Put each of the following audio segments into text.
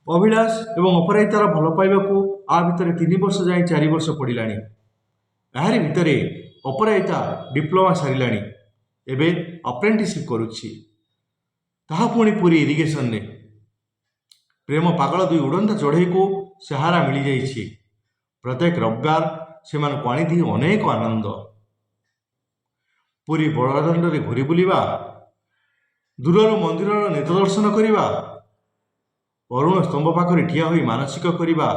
ଅଭିଳାଷ ଏବଂ ଅପରାଜିତାର ଭଲ ପାଇବାକୁ ଆ ଭିତରେ 3 ବର୍ଷ ଯାଇ 4 ବର୍ଷ ପଡ଼ିଲାଣି। ଏହାରି ଭିତରେ ଅପରାଜିତା ଡିପ୍ଲୋମା ସାରିଲାଣି। ଏବେ ଆପ୍ରେଣ୍ଟିସିପ୍ କରୁଛି, ତାହା ପୁଣି ପୁରୀ ଇରିଗେସନରେ। ପ୍ରେମ ପାଗଳ ଦୁଇ ଉଡ଼ନ୍ତା ଚଢ଼େଇକୁ ସାହାରା ମିଳିଯାଇଛି। ପ୍ରତ୍ୟେକ ରବିବାର ସେମାନଙ୍କୁ ଆଣିଦିଏ ଅନେକ ଆନନ୍ଦ। ପୁରୀ ବଡ଼ଦାଣ୍ଡରେ ଘୁରି ବୁଲିବା, ଦୂରରୁ ମନ୍ଦିରର ନେତ ଦର୍ଶନ କରିବା, ଅରୁଣ ସ୍ତମ୍ଭ ପାଖରେ ଠିଆ ହୋଇ ମାନସିକ କରିବା,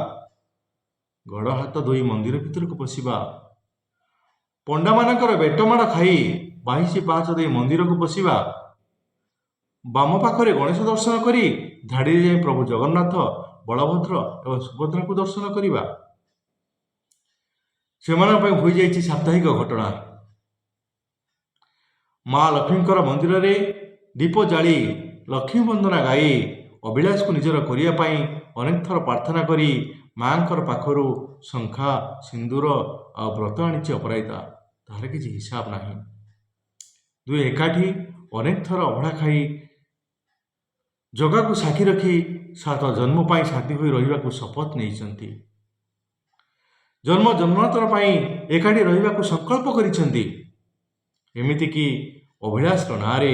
ଗୋଡ଼ ହାତ ଧୋଇ ମନ୍ଦିର ଭିତରକୁ ପଶିବା, ପଣ୍ଡାମାନଙ୍କର ବେଟମାଡ଼ ଖାଇ 22 ପାହାଚ ଦେଇ ମନ୍ଦିରକୁ ପଶିବା, ବାମ ପାଖରେ ଗଣେଶ ଦର୍ଶନ କରି ଧାଡ଼ିରେ ଯାଇ ପ୍ରଭୁ ଜଗନ୍ନାଥ, ବଳଭଦ୍ର ଏବଂ ସୁଭଦ୍ରାଙ୍କୁ ଦର୍ଶନ କରିବା ସେମାନଙ୍କ ପାଇଁ ହୋଇଯାଇଛି ସାପ୍ତାହିକ ଘଟଣା। ମା ଲକ୍ଷ୍ମୀଙ୍କର ମନ୍ଦିରରେ ଦୀପ ଜାଳି ଲକ୍ଷ୍ମୀ ବନ୍ଦନା ଗାଇ ଅଭିଳାଷକୁ ନିଜର କରିବା ପାଇଁ ଅନେକ ଥର ପ୍ରାର୍ଥନା କରି ମାଙ୍କର ପାଖରୁ ଶଙ୍ଖା, ସିନ୍ଦୁର ଆଉ ବ୍ରତ ଆଣିଛି ଅପରାଜିତା। ତାହାର କିଛି ହିସାବ ନାହିଁ। ଦୁହେଁ ଏକାଠି ଅନେକ ଥର ଅଭଡ଼ା ଖାଇ ଜଗାକୁ ସାକ୍ଷୀ ରଖି 7 ଜନ୍ମ ପାଇଁ ସାଥୀ ହୋଇ ରହିବାକୁ ଶପଥ ନେଇଛନ୍ତି। ଜନ୍ମ ଜନ୍ମାନ୍ତର ପାଇଁ ଏକାଠି ରହିବାକୁ ସଂକଳ୍ପ କରିଛନ୍ତି। ଏମିତିକି ଅଭିଳାଷର ନାଁରେ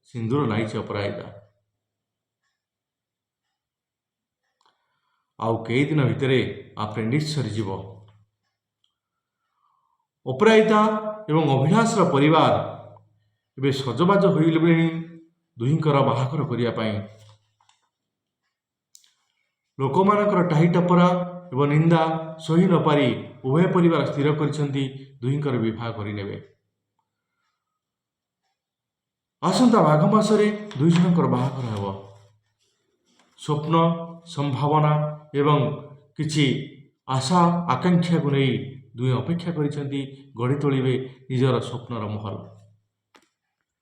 ସିନ୍ଦୁର ନାଇଛି ଅପରାଜିତା। ଆଉ କେଇଦିନ ଭିତରେ ଆପ୍ରେଣ୍ଟିସ୍ ସରିଯିବ। ଅପରାଜିତା ଏବଂ ଅଭିଳାଷର ପରିବାର ଏବେ ସଜବାଜ ହୋଇଗଲେଣି ଦୁହିଁଙ୍କର ବାହାଘର କରିବା ପାଇଁ। ଲୋକମାନଙ୍କର ଟାହି ଟପରା ଏବଂ ନିନ୍ଦା ସହି ନପାରି ଉଭୟ ପରିବାର ସ୍ଥିର କରିଛନ୍ତି ଦୁହିଁଙ୍କର ବିବାହ କରିନେବେ। ଆସନ୍ତା ମାଘ ମାସରେ ଦୁଇଜଣଙ୍କର ବାହାଘର ହେବ। ସ୍ୱପ୍ନ, ସମ୍ଭାବନା ଏବଂ କିଛି ଆଶା ଆକାଂକ୍ଷାକୁ ନେଇ ଦୁହେଁ ଅପେକ୍ଷା କରିଛନ୍ତି ଗଢ଼ି ତୋଳିବେ ନିଜର ସ୍ୱପ୍ନର ମହଲ।